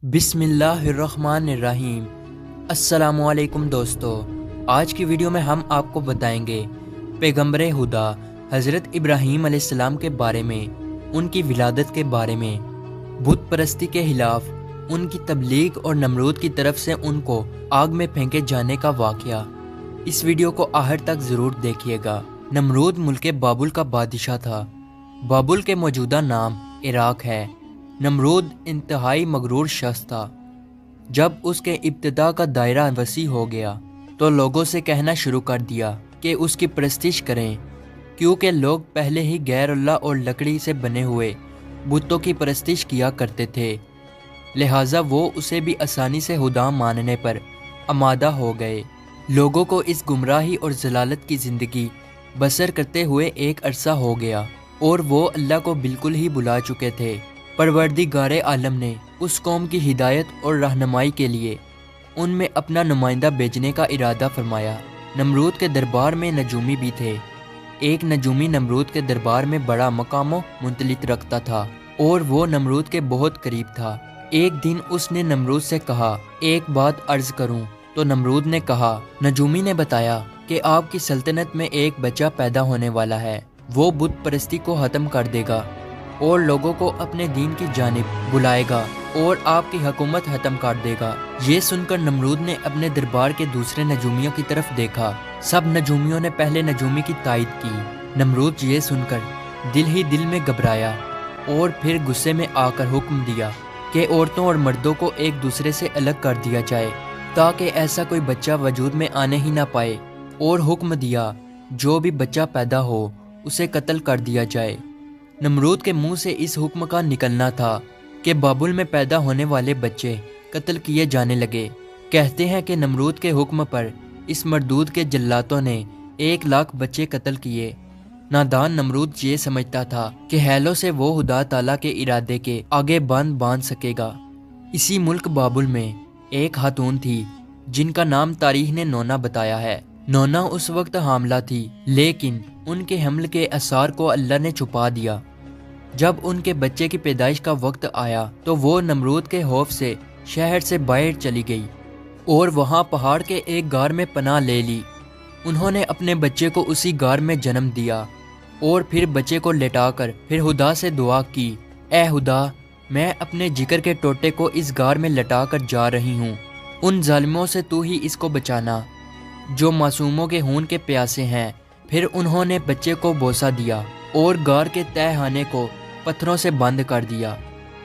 بسم اللہ الرحمن الرحیم۔ السلام علیکم دوستو، آج کی ویڈیو میں ہم آپ کو بتائیں گے پیغمبر خدا حضرت ابراہیم علیہ السلام کے بارے میں، ان کی ولادت کے بارے میں، بت پرستی کے خلاف ان کی تبلیغ اور نمرود کی طرف سے ان کو آگ میں پھینکے جانے کا واقعہ۔ اس ویڈیو کو آخر تک ضرور دیکھیے گا۔ نمرود ملک بابل کا بادشاہ تھا۔ بابل کے موجودہ نام عراق ہے۔ نمرود انتہائی مغرور شخص تھا۔ جب اس کے ابتدا کا دائرہ وسیع ہو گیا تو لوگوں سے کہنا شروع کر دیا کہ اس کی پرستش کریں، کیونکہ لوگ پہلے ہی غیر اللہ اور لکڑی سے بنے ہوئے بتوں کی پرستش کیا کرتے تھے، لہٰذا وہ اسے بھی آسانی سے خدا ماننے پر آمادہ ہو گئے۔ لوگوں کو اس گمراہی اور ضلالت کی زندگی بسر کرتے ہوئے ایک عرصہ ہو گیا اور وہ اللہ کو بالکل ہی بھلا چکے تھے۔ پروردگار عالم نے اس قوم کی ہدایت اور رہنمائی کے لیے ان میں اپنا نمائندہ بھیجنے کا ارادہ فرمایا۔ نمرود کے دربار میں نجومی بھی تھے۔ ایک نجومی نمرود کے دربار میں بڑا مقام و منزلت رکھتا تھا اور وہ نمرود کے بہت قریب تھا۔ ایک دن اس نے نمرود سے کہا، ایک بات عرض کروں؟ تو نمرود نے کہا۔ نجومی نے بتایا کہ آپ کی سلطنت میں ایک بچہ پیدا ہونے والا ہے، وہ بت پرستی کو ختم کر دے گا اور لوگوں کو اپنے دین کی جانب بلائے گا اور آپ کی حکومت ختم کر دے گا۔ یہ سن کر نمرود نے اپنے دربار کے دوسرے نجومیوں کی طرف دیکھا۔ سب نجومیوں نے پہلے نجومی کی تائید کی۔ نمرود یہ سن کر دل ہی دل میں گھبرایا اور پھر غصے میں آ کر حکم دیا کہ عورتوں اور مردوں کو ایک دوسرے سے الگ کر دیا جائے تاکہ ایسا کوئی بچہ وجود میں آنے ہی نہ پائے، اور حکم دیا جو بھی بچہ پیدا ہو اسے قتل کر دیا جائے۔ نمرود کے منہ سے اس حکم کا نکلنا تھا کہ بابل میں پیدا ہونے والے بچے قتل کیے جانے لگے۔ کہتے ہیں کہ نمرود کے حکم پر اس مردود کے جلاتوں نے 1,00,000 بچے قتل کیے۔ نادان نمرود یہ سمجھتا تھا کہ حیلوں سے وہ خدا تعالیٰ کے ارادے کے آگے باندھ سکے گا۔ اسی ملک بابل میں ایک خاتون تھی جن کا نام تاریخ نے نونا بتایا ہے۔ نونا اس وقت حاملہ تھی، لیکن ان کے حمل کے اثار کو اللہ نے چھپا دیا۔ جب ان کے بچے کی پیدائش کا وقت آیا تو وہ نمرود کے خوف سے شہر سے باہر چلی گئی اور وہاں پہاڑ کے ایک غار میں پناہ لے لی۔ انہوں نے اپنے بچے کو اسی غار میں جنم دیا اور پھر بچے کو لٹا کر پھر خدا سے دعا کی، اے خدا، میں اپنے جگر کے ٹوٹے کو اس غار میں لٹا کر جا رہی ہوں، ان ظالموں سے تو ہی اس کو بچانا جو معصوموں کے خون کے پیاسے ہیں۔ پھر انہوں نے بچے کو بوسہ دیا اور غار کے تہہ خانے کو پتھروں سے بند کر دیا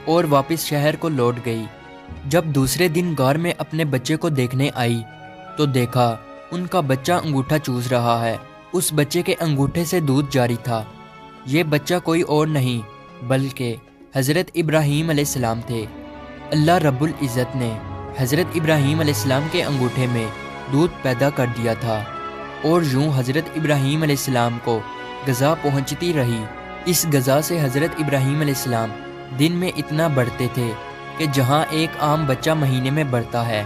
اور واپس شہر کو لوٹ گئی۔ جب دوسرے دن غار میں اپنے بچے کو دیکھنے آئی تو دیکھا ان کا بچہ انگوٹھا چوس رہا ہے۔ اس بچے کے انگوٹھے سے دودھ جاری تھا۔ یہ بچہ کوئی اور نہیں بلکہ حضرت ابراہیم علیہ السلام تھے۔ اللہ رب العزت نے حضرت ابراہیم علیہ السلام کے انگوٹھے میں دودھ پیدا کر دیا تھا اور یوں حضرت ابراہیم علیہ السلام کو غذا پہنچتی رہی۔ اس غذا سے حضرت ابراہیم علیہ السلام دن میں اتنا بڑھتے تھے کہ جہاں ایک عام بچہ مہینے میں بڑھتا ہے۔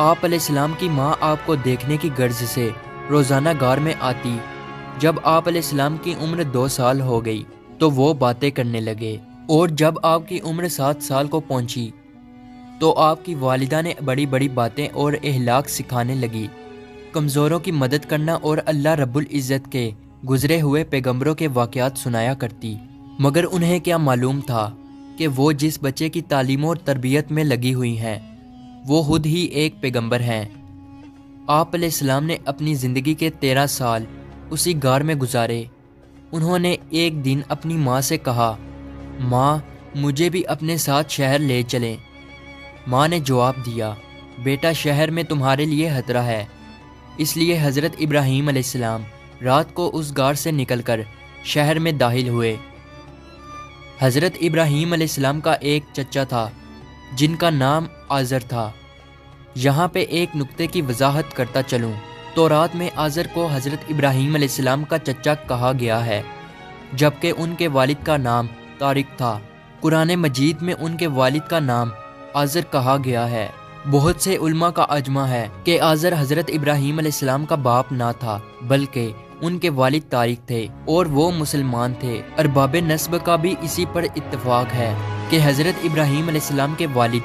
آپ علیہ السلام کی ماں آپ کو دیکھنے کی غرض سے روزانہ غار میں آتی۔ جب آپ علیہ السلام کی عمر 2 سال ہو گئی تو وہ باتیں کرنے لگے، اور جب آپ کی عمر 7 سال کو پہنچی تو آپ کی والدہ نے بڑی بڑی باتیں اور اخلاق سکھانے لگی، کمزوروں کی مدد کرنا اور اللہ رب العزت کے گزرے ہوئے پیغمبروں کے واقعات سنایا کرتی۔ مگر انہیں کیا معلوم تھا کہ وہ جس بچے کی تعلیم اور تربیت میں لگی ہوئی ہیں وہ خود ہی ایک پیغمبر ہیں۔ آپ علیہ السلام نے اپنی زندگی کے 13 سال اسی غار میں گزارے۔ انہوں نے ایک دن اپنی ماں سے کہا، ماں، مجھے بھی اپنے ساتھ شہر لے چلیں۔ ماں نے جواب دیا، بیٹا، شہر میں تمہارے لیے خطرہ ہے۔ اس لیے حضرت ابراہیم علیہ السلام رات کو اس غار سے نکل کر شہر میں داخل ہوئے۔ حضرت ابراہیم علیہ السلام کا ایک چچا تھا جن کا نام آزر تھا۔ یہاں پہ ایک نکتے کی وضاحت کرتا چلوں تو رات میں آزر کو حضرت ابراہیم علیہ السلام کا چچا کہا گیا ہے، جبکہ ان کے والد کا نام طارق تھا۔ قرآن مجید میں ان کے والد کا نام آزر کہا گیا ہے۔ بہت سے علماء کا اجماع ہے کہ آزر حضرت ابراہیم علیہ السلام کا باپ نہ تھا بلکہ ان کے والد طارق تھے اور وہ مسلمان تھے۔ ارباب نسب کا بھی اسی پر اتفاق ہے کہ حضرت ابراہیم علیہ السلام کے والد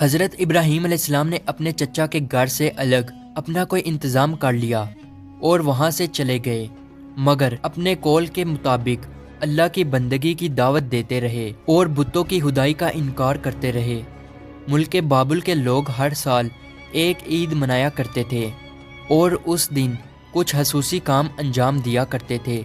حضرت ابراہیم علیہ السلام نے اپنے چچا کے گھر سے الگ اپنا کوئی انتظام کر لیا اور وہاں سے چلے گئے، مگر اپنے قول کے مطابق اللہ کی بندگی کی دعوت دیتے رہے اور بتوں کی خدائی کا انکار کرتے رہے۔ ملک بابل کے لوگ ہر سال ایک عید منایا کرتے تھے اور اس دن کچھ خصوصی کام انجام دیا کرتے تھے،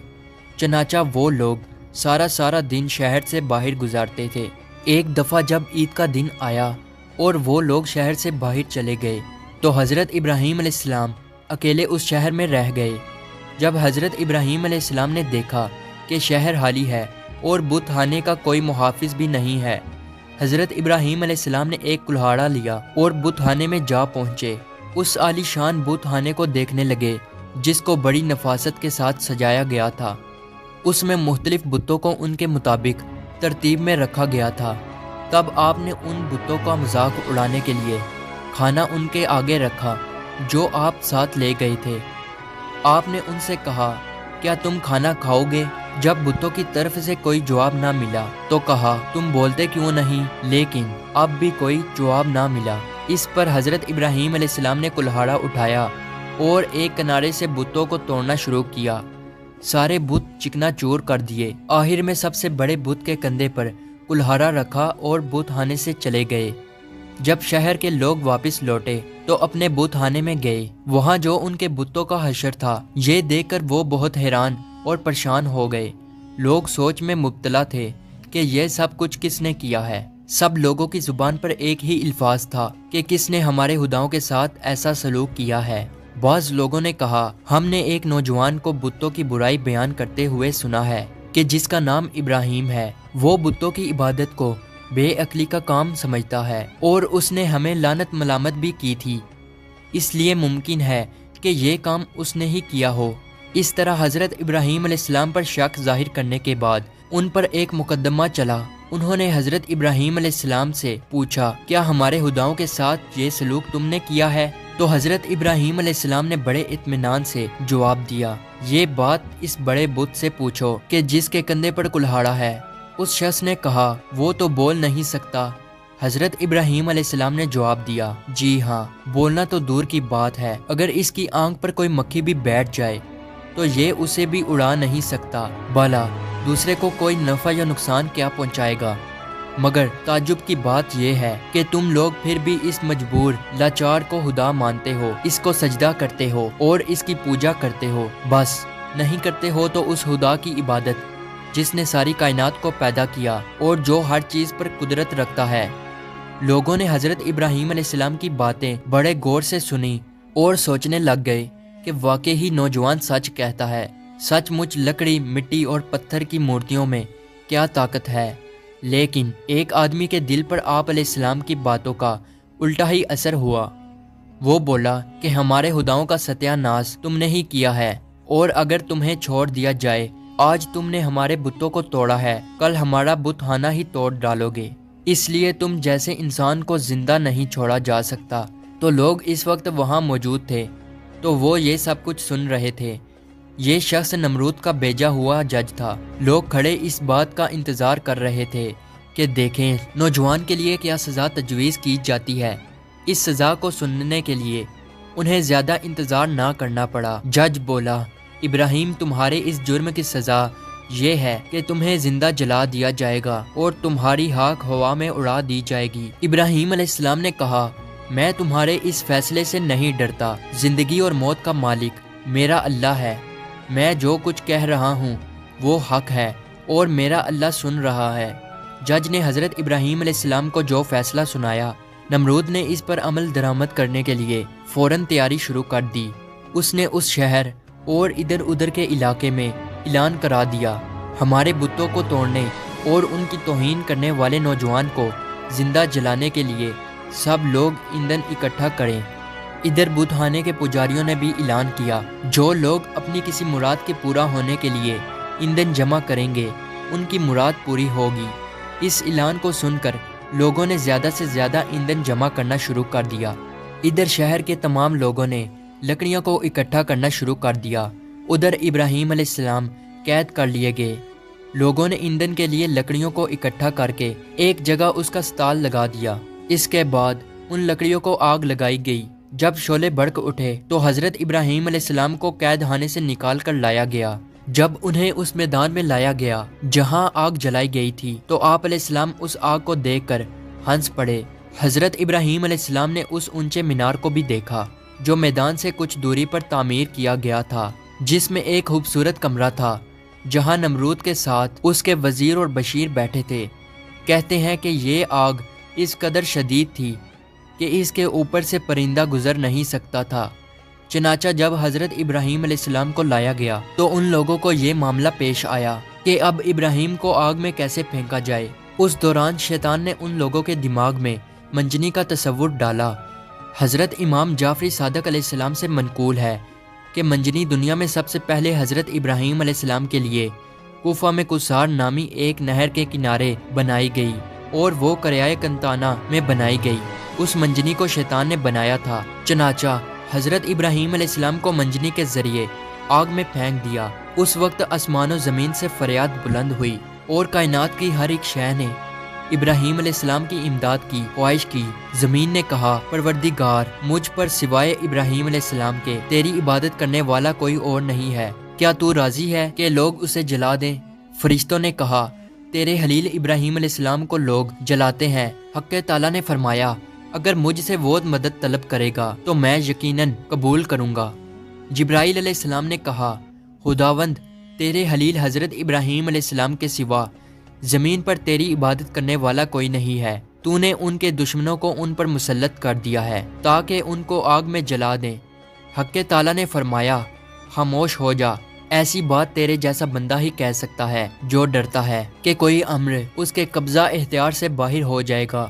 چنانچہ وہ لوگ سارا دن شہر سے باہر گزارتے تھے۔ ایک دفعہ جب عید کا دن آیا اور وہ لوگ شہر سے باہر چلے گئے تو حضرت ابراہیم علیہ السلام اکیلے اس شہر میں رہ گئے۔ جب حضرت ابراہیم علیہ السلام نے دیکھا کہ شہر خالی ہے اور بت خانے کا کوئی محافظ بھی نہیں ہے، حضرت ابراہیم علیہ السلام نے ایک کلہاڑا لیا اور بت خانے میں جا پہنچے۔ اس عالی شان بت خانے کو دیکھنے لگے جس کو بڑی نفاست کے ساتھ سجایا گیا تھا۔ اس میں مختلف بتوں کو ان کے مطابق ترتیب میں رکھا گیا تھا۔ تب آپ نے ان بتوں کا مذاق اڑانے کے لیے کھانا ان کے آگے رکھا جو آپ ساتھ لے گئے تھے۔ آپ نے ان سے کہا، کیا تم کھانا کھاؤ گے؟ جب بتوں کی طرف سے کوئی جواب نہ ملا تو کہا، تم بولتے کیوں نہیں؟ لیکن اب بھی کوئی جواب نہ ملا۔ اس پر حضرت ابراہیم علیہ السلام نے کلہاڑا اٹھایا اور ایک کنارے سے بتوں کو توڑنا شروع کیا۔ سارے بت چکنا چور کر دیے۔ آخر میں سب سے بڑے بت کے کندھے پر کلہاڑا رکھا اور بت خانے سے چلے گئے۔ جب شہر کے لوگ واپس لوٹے تو اپنے بت خانے میں گئے۔ وہاں جو ان کے بتوں کا حشر تھا، یہ دیکھ کر وہ بہت حیران اور پریشان ہو گئے۔ لوگ سوچ میں مبتلا تھے کہ یہ سب کچھ کس نے کیا ہے۔ سب لوگوں کی زبان پر ایک ہی الفاظ تھا کہ کس نے ہمارے خداؤں کے ساتھ ایسا سلوک کیا ہے۔ بعض لوگوں نے کہا، ہم نے ایک نوجوان کو بتوں کی برائی بیان کرتے ہوئے سنا ہے کہ جس کا نام ابراہیم ہے، وہ بتوں کی عبادت کو بے عقلی کا کام سمجھتا ہے اور اس نے ہمیں لعنت ملامت بھی کی تھی، اس لیے ممکن ہے کہ یہ کام اس نے ہی کیا ہو۔ اس طرح حضرت ابراہیم علیہ السلام پر شک ظاہر کرنے کے بعد ان پر ایک مقدمہ چلا۔ انہوں نے حضرت ابراہیم علیہ السلام سے پوچھا، کیا ہمارے خداؤں کے ساتھ یہ سلوک تم نے کیا ہے؟ تو حضرت ابراہیم علیہ السلام نے بڑے اطمینان سے جواب دیا، یہ بات اس بڑے بت سے پوچھو کہ جس کے کندھے پر کلہاڑا ہے۔ اس شخص نے کہا، وہ تو بول نہیں سکتا۔ حضرت ابراہیم علیہ السلام نے جواب دیا، جی ہاں، بولنا تو دور کی بات ہے، اگر اس کی آنکھ پر کوئی مکھی بھی بیٹھ جائے تو یہ اسے بھی اڑا نہیں سکتا، بھلا دوسرے کو کوئی نفع یا نقصان کیا پہنچائے گا؟ مگر تعجب کی بات یہ ہے کہ تم لوگ پھر بھی اس مجبور لاچار کو خدا مانتے ہو، اس کو سجدہ کرتے ہو اور اس کی پوجا کرتے ہو۔ بس نہیں کرتے ہو تو اس خدا کی عبادت جس نے ساری کائنات کو پیدا کیا اور جو ہر چیز پر قدرت رکھتا ہے۔ لوگوں نے حضرت ابراہیم علیہ السلام کی باتیں بڑے غور سے سنی اور سوچنے لگ گئے کہ واقعی نوجوان سچ کہتا ہے۔ سچ مچ لکڑی، مٹی اور پتھر کی مورتیوں میں کیا طاقت ہے، لیکن ایک آدمی کے دل پر آپ علیہ السلام کی باتوں کا الٹا ہی اثر ہوا۔ وہ بولا کہ ہمارے خداؤں کا ستیہ ناش تم نے ہی کیا ہے، اور اگر تمہیں چھوڑ دیا جائے، آج تم نے ہمارے بتوں کو توڑا ہے، کل ہمارا بت خانہ ہی توڑ ڈالو گے، اس لیے تم جیسے انسان کو زندہ نہیں چھوڑا جا سکتا۔ تو لوگ اس وقت وہاں موجود تھے تو وہ یہ سب کچھ سن رہے تھے۔ یہ شخص نمرود کا بھیجا ہوا جج تھا۔ لوگ کھڑے اس بات کا انتظار کر رہے تھے کہ دیکھیں نوجوان کے لیے کیا سزا تجویز کی جاتی ہے۔ اس سزا کو سننے کے لیے انہیں زیادہ انتظار نہ کرنا پڑا۔ جج بولا، ابراہیم، تمہارے اس جرم کی سزا یہ ہے کہ تمہیں زندہ جلا دیا جائے گا اور تمہاری خاک ہوا میں اڑا دی جائے گی۔ ابراہیم علیہ السلام نے کہا، میں تمہارے اس فیصلے سے نہیں ڈرتا، زندگی اور موت کا مالک میرا اللہ ہے، میں جو کچھ کہہ رہا ہوں وہ حق ہے اور میرا اللہ سن رہا ہے۔ جج نے حضرت ابراہیم علیہ السلام کو جو فیصلہ سنایا، نمرود نے اس پر عمل درآمد کرنے کے لیے فوراً تیاری شروع کر دی۔ اس نے اس شہر اور ادھر ادھر کے علاقے میں اعلان کرا دیا، ہمارے بتوں کو توڑنے اور ان کی توہین کرنے والے نوجوان کو زندہ جلانے کے لیے سب لوگ ایندھن اکٹھا کریں۔ ادھر بت خانے کے پجاریوں نے بھی اعلان کیا، جو لوگ اپنی کسی مراد کے پورا ہونے کے لیے ایندھن جمع کریں گے، ان کی مراد پوری ہوگی۔ اس اعلان کو سن کر لوگوں نے زیادہ سے زیادہ ایندھن جمع کرنا شروع کر دیا۔ ادھر شہر کے تمام لوگوں نے لکڑیوں کو اکٹھا کرنا شروع کر دیا۔ ادھر ابراہیم علیہ السلام قید کر لیے گئے۔ لوگوں نے ایندھن کے لیے لکڑیوں کو اکٹھا کر کے ایک جگہ اس کا سٹال لگا دیا۔ اس کے بعد ان لکڑیوں کو آگ لگائی گئی۔ جب شعلے بھڑک اٹھے تو حضرت ابراہیم علیہ السلام کو قید خانے سے نکال کر لایا گیا۔ جب انہیں اس میدان میں لایا گیا جہاں آگ جلائی گئی تھی تو آپ علیہ السلام اس آگ کو دیکھ کر ہنس پڑے۔ حضرت ابراہیم علیہ السلام نے اس اونچے مینار کو بھی دیکھا جو میدان سے کچھ دوری پر تعمیر کیا گیا تھا، جس میں ایک خوبصورت کمرہ تھا جہاں نمرود کے ساتھ اس کے وزیر اور بشیر بیٹھے تھے۔ کہتے ہیں کہ یہ آگ اس قدر شدید تھی کہ اس کے اوپر سے پرندہ گزر نہیں سکتا تھا۔ چنانچہ جب حضرت ابراہیم علیہ السلام کو لایا گیا تو ان لوگوں کو یہ معاملہ پیش آیا کہ اب ابراہیم کو آگ میں کیسے پھینکا جائے۔ اس دوران شیطان نے ان لوگوں کے دماغ میں منجنی کا تصور ڈالا۔ حضرت امام جعفری صادق علیہ السلام سے منقول ہے کہ منجنی دنیا میں سب سے پہلے حضرت ابراہیم علیہ السلام کے لیے کوفہ میں قصار نامی ایک نہر کے کنارے بنائی گئی اور وہ قریائے کنتانہ میں بنائی گئی۔ اس منجنی کو شیطان نے بنایا تھا۔ چنانچہ حضرت ابراہیم علیہ السلام کو منجنی کے ذریعے آگ میں پھینک دیا۔ اس وقت آسمان و زمین سے فریاد بلند ہوئی اور کائنات کی ہر ایک شے نے ابراہیم علیہ السلام کی امداد کی خواہش کی۔ زمین نے کہا، پروردگار، مجھ پر سوائے ابراہیم علیہ السلام کے تیری عبادت کرنے والا کوئی اور نہیں ہے، کیا تو راضی ہے کہ لوگ اسے جلا دیں؟ فرشتوں نے کہا، تیرے خلیل ابراہیم علیہ السلام کو لوگ جلاتے ہیں۔ حق تعالیٰ نے فرمایا، اگر مجھ سے وہ مدد طلب کرے گا تو میں یقیناً قبول کروں گا۔ جبرائیل علیہ السلام نے کہا، خداوند، تیرے خلیل حضرت ابراہیم علیہ السلام کے سوا زمین پر تیری عبادت کرنے والا کوئی نہیں ہے۔ تو نے ان کے دشمنوں کو ان پر مسلط کر دیا ہے تاکہ ان کو آگ میں جلا دیں۔ حق تعالیٰ نے فرمایا، خاموش ہو جا، ایسی بات تیرے جیسا بندہ ہی کہہ سکتا ہے جو ڈرتا ہے کہ کوئی امر اس کے قبضہ اختیار سے باہر ہو جائے گا۔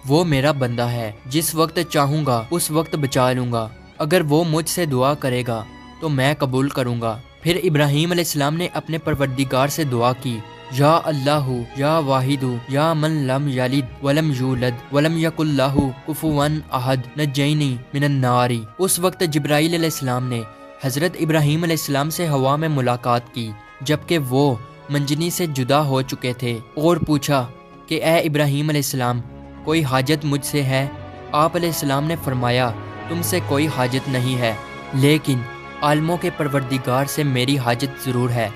وہ میرا بندہ ہے، جس وقت چاہوں گا اس وقت بچا لوں گا۔ اگر وہ مجھ سے دعا کرے گا تو میں قبول کروں گا۔ پھر ابراہیم علیہ السلام نے اپنے پروردگار سے دعا کی، یا اللہ یا واحد یا من لم یلد ولم یولد ولم یکن لہ کفوا احد نجینی من النار۔ اس وقت جبرائیل علیہ السلام نے حضرت ابراہیم علیہ السلام سے ہوا میں ملاقات کی جبکہ وہ منجنی سے جدا ہو چکے تھے اور پوچھا کہ اے ابراہیم علیہ السلام، کوئی حاجت مجھ سے ہے؟ آپ علیہ السلام نے فرمایا، تم سے کوئی حاجت نہیں ہے، لیکن عالموں کے پروردگار سے میری حاجت ضرور ہے۔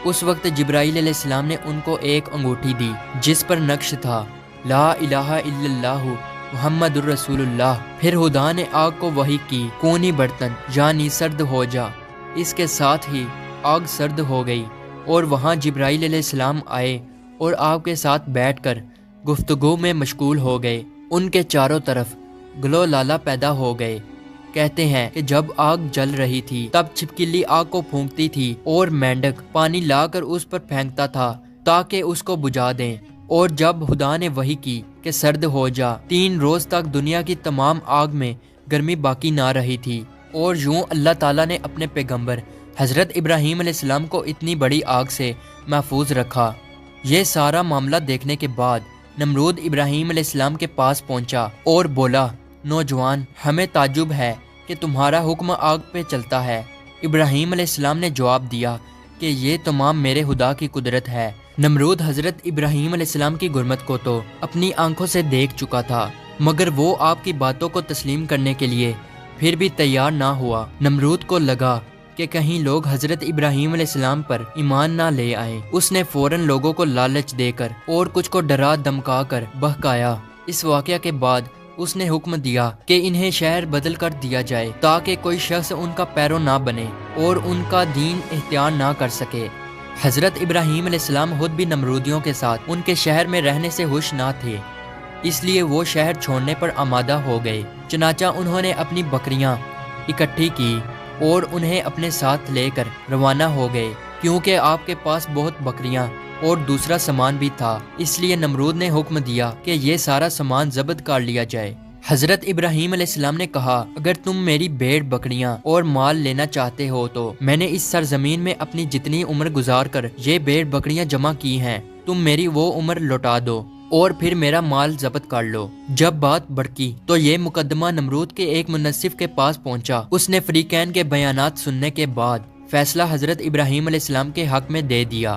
اس وقت جبرائیل علیہ السلام نے ان کو ایک انگوٹھی دی جس پر نقش تھا، لا الہ الا اللہ محمد الرسول اللہ۔ پھر خدا نے آگ کو وحی کی، کونی برتن یعنی سرد ہو جا۔ اس کے ساتھ ہی آگ سرد ہو گئی اور وہاں جبرائیل علیہ السلام آئے اور آگ کے ساتھ بیٹھ کر گفتگو میں مشغول ہو گئے۔ ان کے چاروں طرف گلو لالا پیدا ہو گئے۔ کہتے ہیں کہ جب آگ جل رہی تھی تب چھپکلی آگ کو پھونکتی تھی اور مینڈک پانی لا کر اس پر پھینکتا تھا تاکہ اس کو بجھا دیں، اور جب خدا نے وحی کی کہ سرد ہو جا، 3 روز تک دنیا کی تمام آگ میں گرمی باقی نہ رہی تھی۔ اور یوں اللہ تعالیٰ نے اپنے پیغمبر حضرت ابراہیم علیہ السلام کو اتنی بڑی آگ سے محفوظ رکھا۔ یہ سارا معاملہ دیکھنے کے بعد نمرود ابراہیم علیہ السلام کے پاس پہنچا اور بولا، نوجوان، ہمیں تعجب ہے کہ تمہارا حکم آگ پہ چلتا ہے۔ ابراہیم علیہ السلام نے جواب دیا کہ یہ تمام میرے خدا کی قدرت ہے۔ نمرود حضرت ابراہیم علیہ السلام کی غرمت کو تو اپنی آنکھوں سے دیکھ چکا تھا، مگر وہ آپ کی باتوں کو تسلیم کرنے کے لیے پھر بھی تیار نہ ہوا۔ نمرود کو لگا کہ کہیں لوگ حضرت ابراہیم علیہ السلام پر ایمان نہ لے آئیں۔ اس نے فوراً لوگوں کو لالچ دے کر اور کچھ کو ڈرا دمکا کر بہکایا۔ اس واقعہ کے بعد اس نے حکم دیا کہ انہیں شہر بدل کر دیا جائے تاکہ کوئی شخص ان کا پیرو نہ بنے اور ان کا دین اختیار نہ کر سکے۔ حضرت ابراہیم علیہ السلام خود بھی نمرودیوں کے ساتھ ان کے شہر میں رہنے سے خوش نہ تھے، اس لیے وہ شہر چھوڑنے پر آمادہ ہو گئے۔ چنانچہ انہوں نے اپنی بکریاں اکٹھی کی اور انہیں اپنے ساتھ لے کر روانہ ہو گئے۔ کیونکہ آپ کے پاس بہت بکریاں اور دوسرا سامان بھی تھا، اس لیے نمرود نے حکم دیا کہ یہ سارا سامان ضبط کر لیا جائے۔ حضرت ابراہیم علیہ السلام نے کہا، اگر تم میری بھیڑ بکریاں اور مال لینا چاہتے ہو تو میں نے اس سرزمین میں اپنی جتنی عمر گزار کر یہ بھیڑ بکریاں جمع کی ہیں، تم میری وہ عمر لوٹا دو اور پھر میرا مال ضبط کر لو۔ جب بات بڑکی تو یہ مقدمہ نمرود کے ایک منصف کے پاس پہنچا۔ اس نے فریقین کے بیانات سننے کے بعد فیصلہ حضرت ابراہیم علیہ السلام کے حق میں دے دیا۔